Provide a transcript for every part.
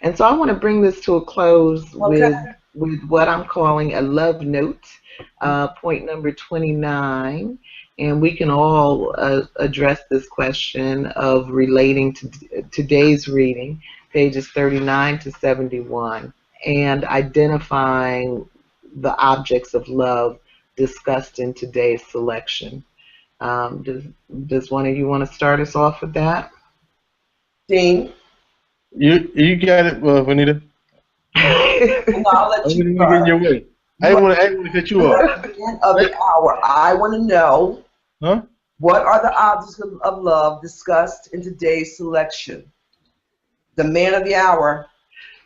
And so I want to bring this to a close Okay. with what I'm calling a love note, point number 29. And we can all address this question of relating to today's reading, pages 39 to 71, and identifying the objects of love discussed in today's selection. Does one of you want to start us off with that? Dean? You got it, Venita. And I'll let I'm you going to get in your way. I didn't want to cut you off. At the end of the hour, I want to know, what are the objects of love discussed in today's selection? The man of the hour.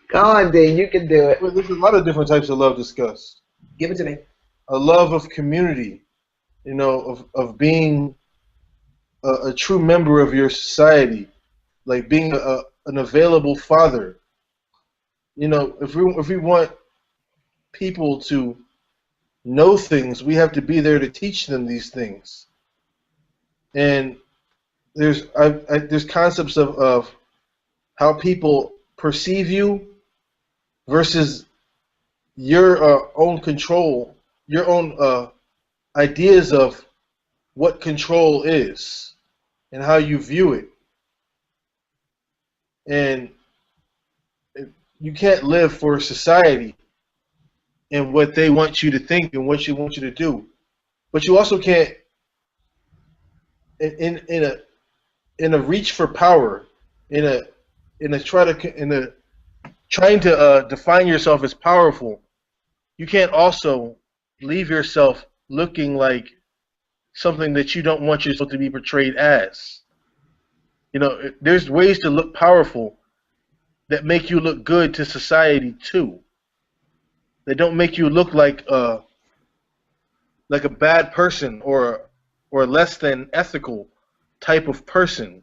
Go on, Dean. You can do it. Well, there's a lot of different types of love discussed. Give it to me. A love of community, of being a true member of your society, like being an available father. If we want people to know things, we have to be there to teach them these things. And there's concepts of how people perceive you versus your own control, your own ideas of what control is and how you view it. And you can't live for society and what they want you to think and what they want you to do. But you also can't, in a reach for power, trying to define yourself as powerful, you can't also leave yourself looking like something that you don't want yourself to be portrayed as. There's ways to look powerful that make you look good to society too. They don't make you look like a bad person or less than ethical type of person.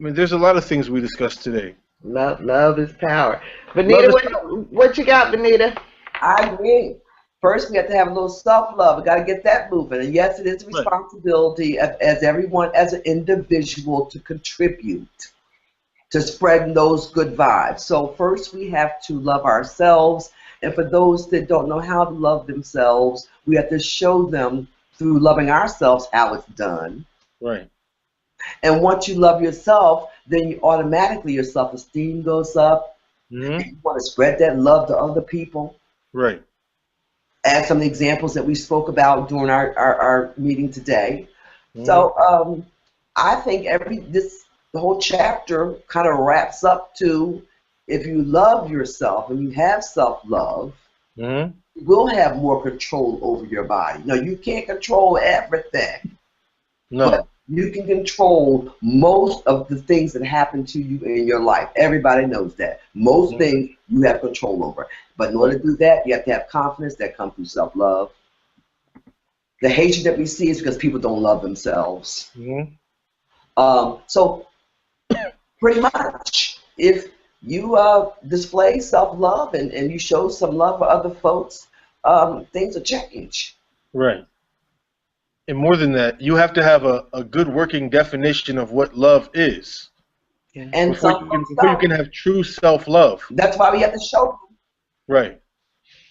I mean, there's a lot of things we discussed today. Love is power. Venita, what you got, Venita? I agree. First, we have to have a little self-love. We got to get that moving. And yes, it is a responsibility as everyone, as an individual, to contribute to spreading those good vibes. So first, we have to love ourselves. And for those that don't know how to love themselves, we have to show them through loving ourselves how it's done. Right. And once you love yourself, then you automatically, your self-esteem goes up. Mm-hmm. And you want to spread that love to other people. Right. Add some of the examples that we spoke about during our meeting today. Mm-hmm. So I think the whole chapter kind of wraps up to, if you love yourself and you have self-love, mm-hmm. you will have more control over your body. No, you can't control everything. No. But you can control most of the things that happen to you in your life. Everybody knows that. Most things you have control over. But in order to do that, you have to have confidence that comes through self-love. The hatred that we see is because people don't love themselves. Mm-hmm. So pretty much, if you display self-love and you show some love for other folks, things will change. Right. And more than that, you have to have a good working definition of what love is. Yeah. And before you can have true self-love. That's why we have to show them. Right.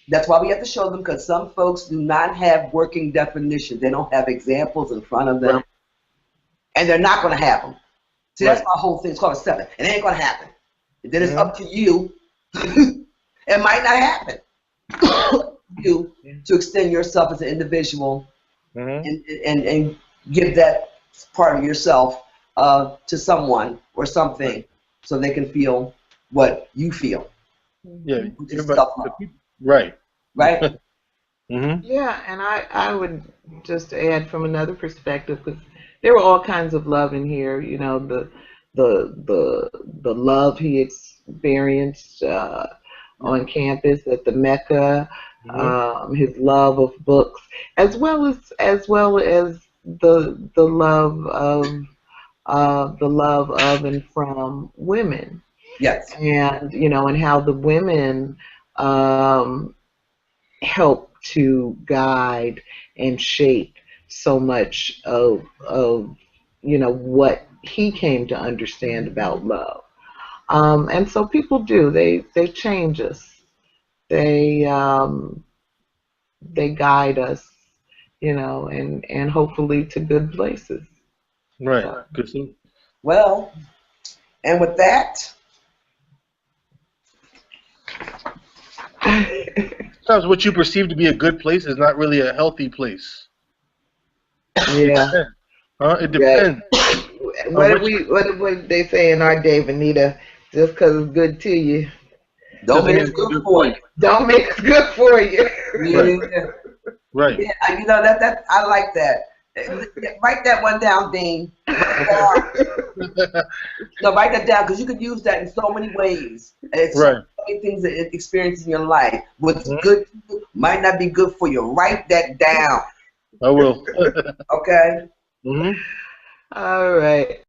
That's why we have to show them, because some folks do not have working definitions. They don't have examples in front of them. Right. And they're not going to have them. See, that's my whole thing. It's called acceptance. It ain't going to happen. And then it's up to you. It might not happen. You to extend yourself as an individual. Mm-hmm. and give that part of yourself to someone or something, so they can feel what you feel. Yeah, right. Mm-hmm. Yeah, and I would just add from another perspective, because there were all kinds of love in here. The love he experienced on campus at the Mecca. Mm-hmm. His love of books, as well as the love of and from women. Yes. And and how the women help to guide and shape so much of what he came to understand about love. And so people do. They change us. They guide us, and hopefully to good places. Right. So. Good. Well, and with that. Sometimes what you perceive to be a good place is not really a healthy place. Yeah. It depends. What did they say in our day, Venita? Just because it's good to you, don't make it good for you. Don't make it good for you. Yeah. Right. Yeah, that I like that. Write that one down, Dean. No, write that down because you could use that in so many ways. It's so many things that it experiences in your life. What's good to you might not be good for you. Write that down. I will. Okay. Mm-hmm. All right.